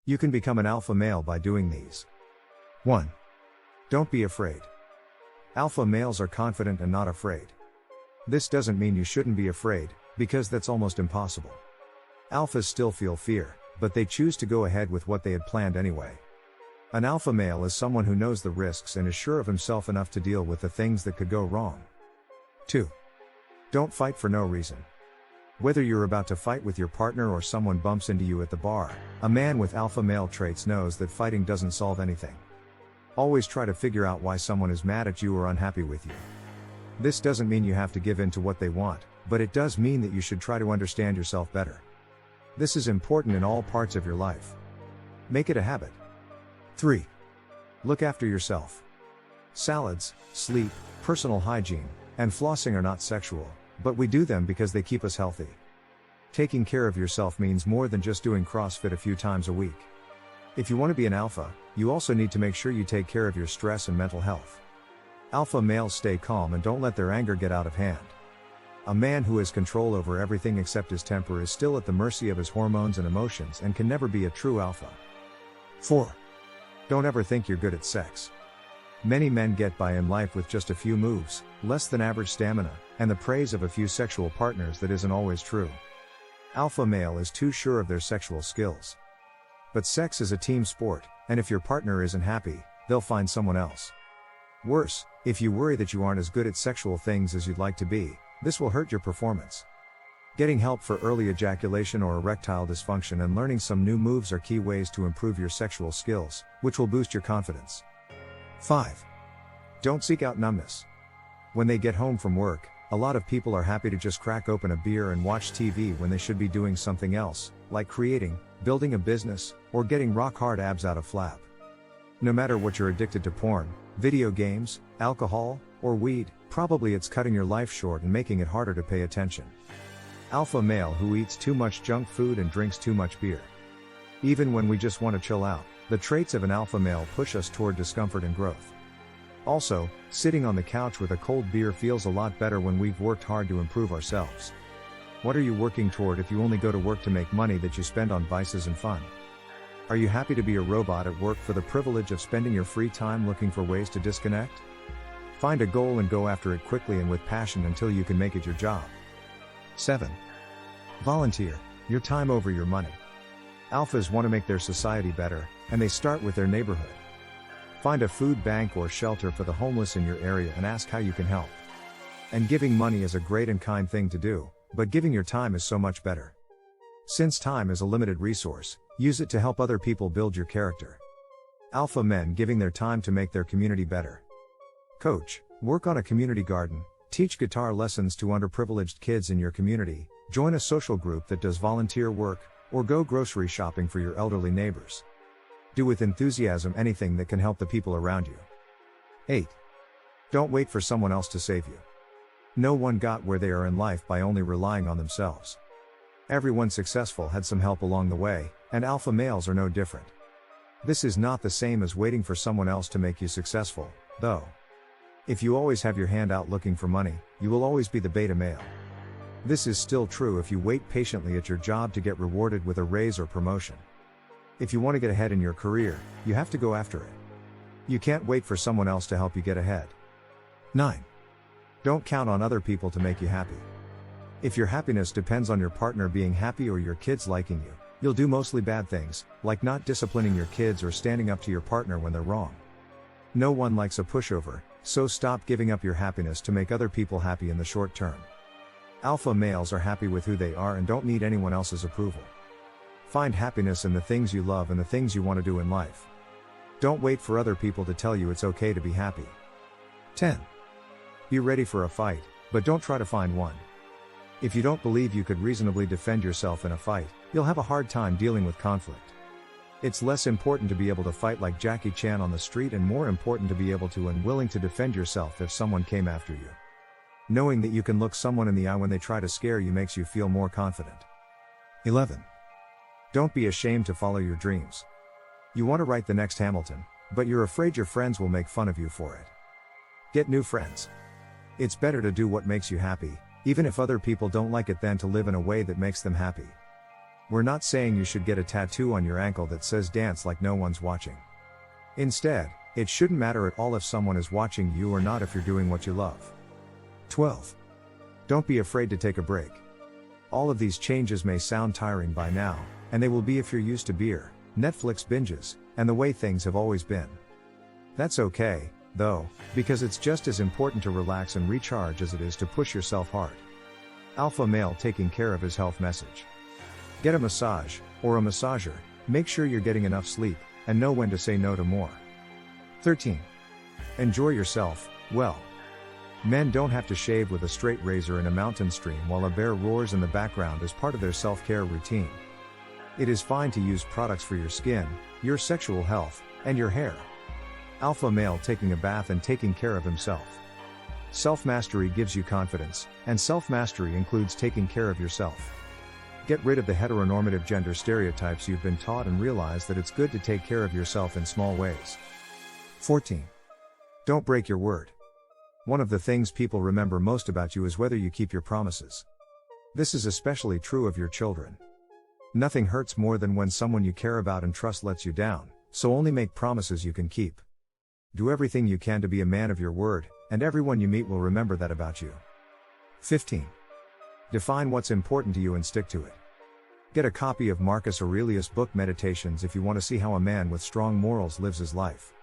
You can become an alpha male by doing these. 1. Don't be afraid. Alpha males are confident and not afraid. This doesn't mean you shouldn't be afraid, because that's almost impossible. Alphas still feel fear, but they choose to go ahead with what they had planned anyway. An alpha male is someone who knows the risks and is sure of himself enough to deal with the things that could go wrong. 2. Don't fight for no reason. Whether you're about to fight with your partner or someone bumps into you at the bar, a man with alpha male traits knows that fighting doesn't solve anything. Always try to figure out why someone is mad at you or unhappy with you. This doesn't mean you have to give in to what they want, but it does mean that you should try to understand yourself better. This is important in all parts of your life. Make it a habit. 3. Look after yourself. Salads, sleep, personal hygiene, and flossing are not sexual, but we do them because they keep us healthy. Taking care of yourself means more than just doing CrossFit a few times a week. If you want to be an alpha, you also need to make sure you take care of your stress and mental health. Alpha males stay calm and don't let their anger get out of hand. A man who has control over everything except his temper is still at the mercy of his hormones and emotions and can never be a true alpha. 4. Don't ever think you're good at sex. Many men get by in life with just a few moves, less than average stamina, and the praise of a few sexual partners that isn't always true. Alpha male is too sure of their sexual skills. But sex is a team sport, and if your partner isn't happy, they'll find someone else. Worse, if you worry that you aren't as good at sexual things as you'd like to be, this will hurt your performance. Getting help for early ejaculation or erectile dysfunction and learning some new moves are key ways to improve your sexual skills, which will boost your confidence. 5. Don't seek out numbness. When they get home from work, a lot of people are happy to just crack open a beer and watch TV when they should be doing something else, like creating, building a business, or getting rock-hard abs out of flap. No matter what you're addicted to porn, video games, alcohol, or weed, probably it's cutting your life short and making it harder to pay attention. Alpha male who eats too much junk food and drinks too much beer. Even when we just want to chill out, the traits of an alpha male push us toward discomfort and growth. Also, sitting on the couch with a cold beer feels a lot better when we've worked hard to improve ourselves. What are you working toward if you only go to work to make money that you spend on vices and fun? Are you happy to be a robot at work for the privilege of spending your free time looking for ways to disconnect? Find a goal and go after it quickly and with passion until you can make it your job. 7. Volunteer your time over your money. Alphas want to make their society better, and they start with their neighborhood. Find a food bank or shelter for the homeless in your area and ask how you can help. And giving money is a great and kind thing to do, but giving your time is so much better. Since time is a limited resource, use it to help other people build your character. Alpha men giving their time to make their community better. Coach, work on a community garden, teach guitar lessons to underprivileged kids in your community, join a social group that does volunteer work, or go grocery shopping for your elderly neighbors. Do with enthusiasm anything that can help the people around you. 8. Don't wait for someone else to save you. No one got where they are in life by only relying on themselves. Everyone successful had some help along the way, and alpha males are no different. This is not the same as waiting for someone else to make you successful, though. If you always have your hand out looking for money, you will always be the beta male. This is still true if you wait patiently at your job to get rewarded with a raise or promotion. If you want to get ahead in your career, you have to go after it. You can't wait for someone else to help you get ahead. 9. Don't count on other people to make you happy. If your happiness depends on your partner being happy or your kids liking you, you'll do mostly bad things, like not disciplining your kids or standing up to your partner when they're wrong. No one likes a pushover, so stop giving up your happiness to make other people happy in the short term. Alpha males are happy with who they are and don't need anyone else's approval. Find happiness in the things you love and the things you want to do in life. Don't wait for other people to tell you it's okay to be happy. 10. Be ready for a fight, but don't try to find one. If you don't believe you could reasonably defend yourself in a fight, you'll have a hard time dealing with conflict. It's less important to be able to fight like Jackie Chan on the street and more important to be able to and willing to defend yourself if someone came after you. Knowing that you can look someone in the eye when they try to scare you makes you feel more confident. 11. Don't be ashamed to follow your dreams. You want to write the next Hamilton, but you're afraid your friends will make fun of you for it. Get new friends. It's better to do what makes you happy, even if other people don't like it, than to live in a way that makes them happy. We're not saying you should get a tattoo on your ankle that says dance like no one's watching. Instead, it shouldn't matter at all if someone is watching you or not if you're doing what you love. 12. Don't be afraid to take a break. All of these changes may sound tiring by now, and they will be if you're used to beer, Netflix binges, and the way things have always been. That's okay, though, because it's just as important to relax and recharge as it is to push yourself hard. Alpha male taking care of his health message. Get a massage, or a massager, make sure you're getting enough sleep, and know when to say no to more. 13. Enjoy yourself, well. Men don't have to shave with a straight razor in a mountain stream while a bear roars in the background as part of their self-care routine. It is fine to use products for your skin, your sexual health, and your hair. Alpha male taking a bath and taking care of himself. Self-mastery gives you confidence, and self-mastery includes taking care of yourself. Get rid of the heteronormative gender stereotypes you've been taught and realize that it's good to take care of yourself in small ways. 14. Don't break your word. One of the things people remember most about you is whether you keep your promises. This is especially true of your children. Nothing hurts more than when someone you care about and trust lets you down, so only make promises you can keep. Do everything you can to be a man of your word, and everyone you meet will remember that about you. 15. Define what's important to you and stick to it. Get a copy of Marcus Aurelius' book Meditations if you want to see how a man with strong morals lives his life.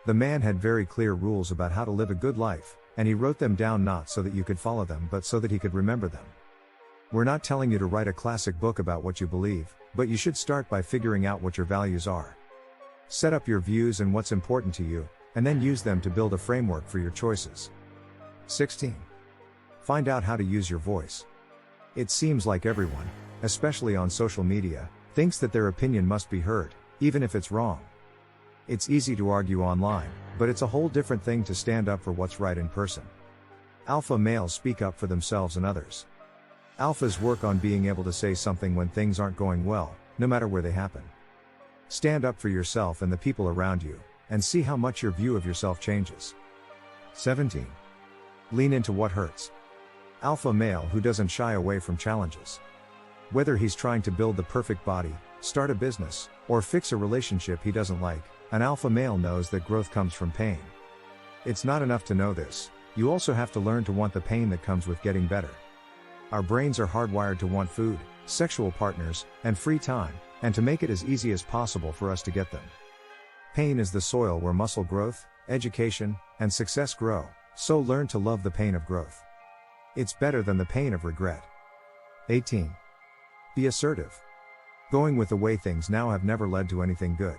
The man had very clear rules about how to live a good life, and he wrote them down not so that you could follow them but so that he could remember them. We're not telling you to write a classic book about what you believe, but you should start by figuring out what your values are. Set up your views and what's important to you, and then use them to build a framework for your choices. 16. Find out how to use your voice. It seems like everyone, especially on social media, thinks that their opinion must be heard, even if it's wrong. It's easy to argue online, but it's a whole different thing to stand up for what's right in person. Alpha males speak up for themselves and others. Alphas work on being able to say something when things aren't going well, no matter where they happen. Stand up for yourself and the people around you, and see how much your view of yourself changes. 17. Lean into what hurts. Alpha male who doesn't shy away from challenges. Whether he's trying to build the perfect body, start a business, or fix a relationship he doesn't like, an alpha male knows that growth comes from pain. It's not enough to know this, you also have to learn to want the pain that comes with getting better. Our brains are hardwired to want food, sexual partners, and free time, and to make it as easy as possible for us to get them. Pain is the soil where muscle growth, education, and success grow, so learn to love the pain of growth. It's better than the pain of regret. 18. Be assertive. Going with the way things now have never led to anything good.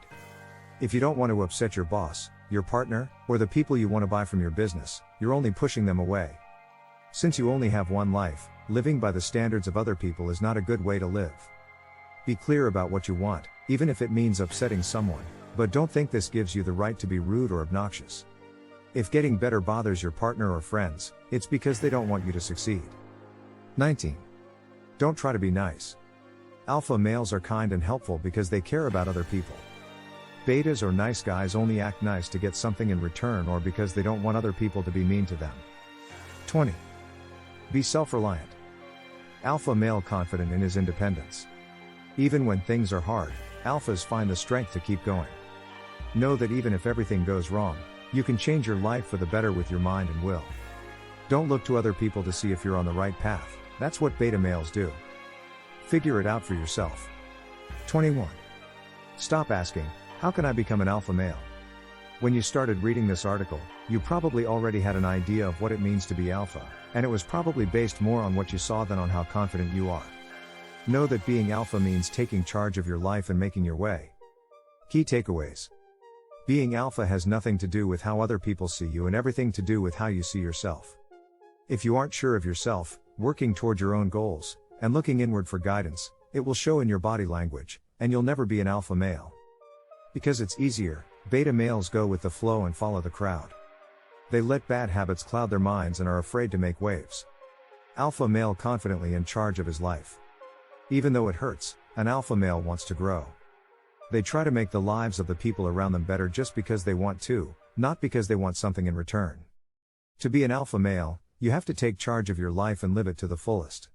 If you don't want to upset your boss, your partner, or the people you want to buy from your business, you're only pushing them away. Since you only have one life, living by the standards of other people is not a good way to live. Be clear about what you want, even if it means upsetting someone, but don't think this gives you the right to be rude or obnoxious. If getting better bothers your partner or friends, it's because they don't want you to succeed. 19. Don't try to be nice. Alpha males are kind and helpful because they care about other people. Betas or nice guys only act nice to get something in return or because they don't want other people to be mean to them. 20. Be self-reliant. Alpha male confident in his independence. Even when things are hard, alphas find the strength to keep going. Know that even if everything goes wrong, you can change your life for the better with your mind and will. Don't look to other people to see if you're on the right path, that's what beta males do. Figure it out for yourself. 21. Stop asking, how can I become an alpha male? When you started reading this article, you probably already had an idea of what it means to be alpha, and it was probably based more on what you saw than on how confident you are. Know that being alpha means taking charge of your life and making your way. Key takeaways. Being alpha has nothing to do with how other people see you and everything to do with how you see yourself. If you aren't sure of yourself, working toward your own goals, and looking inward for guidance, it will show in your body language, and you'll never be an alpha male. Because it's easier, beta males go with the flow and follow the crowd. They let bad habits cloud their minds and are afraid to make waves. Alpha male confidently in charge of his life. Even though it hurts, an alpha male wants to grow. They try to make the lives of the people around them better just because they want to, not because they want something in return. To be an alpha male, you have to take charge of your life and live it to the fullest.